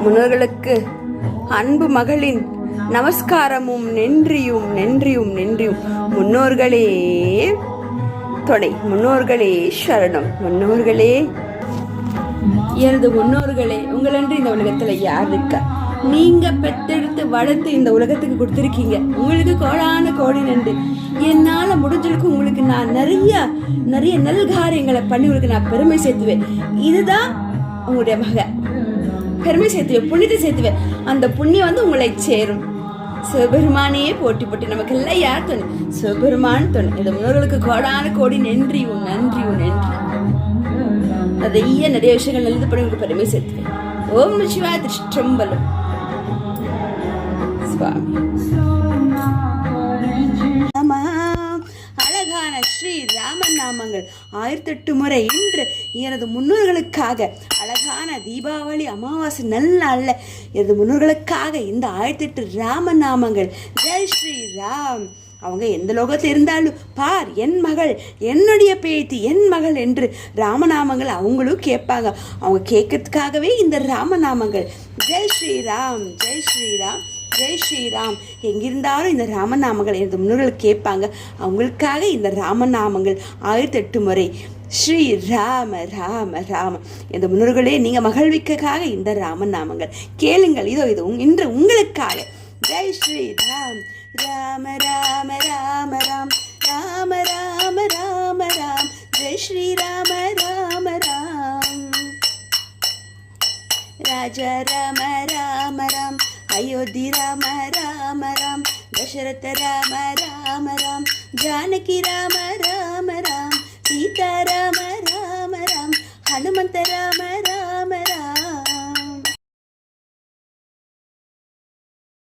முன்னோர்களுக்கு அன்பு மகளின் நமஸ்காரமும் நன்றியும் நன்றியும் நன்றியும். முன்னோர்களே துணை, முன்னோர்களே சரணம், முன்னோர்களே எனது முன்னோர்களே. உங்களன்று இந்த உலகத்துல யார் இருக்கா? நீங்க பெத்தெடுத்து வளர்த்து இந்த உலகத்துக்கு கொடுத்துருக்கீங்க. உங்களுக்கு கோடான கோடி நன்றி. என்னால முடிஞ்சளுக்கு உங்களுக்கு நான் நிறைய நல்காரியங்களை பண்ணி உங்களுக்கு நான் பெருமை சேர்த்துவேன். இதுதான் உங்களுடைய மக பெருமை சேர்த்துவேன், புண்ணியத்தை சேர்த்துவேன். அந்த புண்ணியம் உங்களை சேரும். சிவபெருமானையே போட்டி போட்டு நமக்கு எல்லாம் யார் தோணு? சிவபெருமான் தோணு. இந்த முன்னோர்களுக்கு கோடான கோடி நன்றியும் நன்றியும் நன்றி. நிறைய விஷயங்கள் நல்லது பண்ணி உங்களுக்கு பெருமை சேர்த்துவேன். ஓம் சிவாய திருஷ்டம்பலம் சுவாமி. அழகான ஸ்ரீ ராமன் நாமங்கள் 1008 முறை இன்று எனது முன்னோர்களுக்காக அழகான தீபாவளி அமாவாசை நல்ல நாள்ல எனது முன்னோர்களுக்காக இந்த 1008 ராம நாமங்கள். ஜெய் ஸ்ரீ ராம். அவங்க எந்த லோகத்தில் இருந்தாலும் பார், என் மகள், என்னுடைய பேத்தி, என் மகள் என்று ராமநாமங்கள் அவங்களும் கேட்பாங்க. அவங்க கேட்கறதுக்காகவே இந்த ராமநாமங்கள். ஜெய் ஸ்ரீராம், ஜெய் ஸ்ரீராம், ஜெய் ஸ்ரீராம். எங்கிருந்தாலும் இந்த ராமநாமங்கள் எனது முன்னோர்கள் கேட்பாங்க. அவங்களுக்காக இந்த ராமநாமங்கள் 1008 முறை. ஸ்ரீ ராம ராம ராம. இந்த முன்னோர்களே, நீங்க மகிழ்விக்காக இந்த ராமநாமங்கள் கேளுங்கள். இதோ இன்று உங்களுக்காக. ஜெய் ஸ்ரீராம். ராம ராம ராம ராம், ராம ராம ராம ராம், ஜெய் ஸ்ரீ ராம ராம ராம். ராஜா ராம ராம ராம், அயோத்தி ராம ராம ராம், தசரத ராம ராம ராம், ஜானகி ராம ராம ராம், சீதா ராம ராம ராம், ஹனுமந்த ராம ராம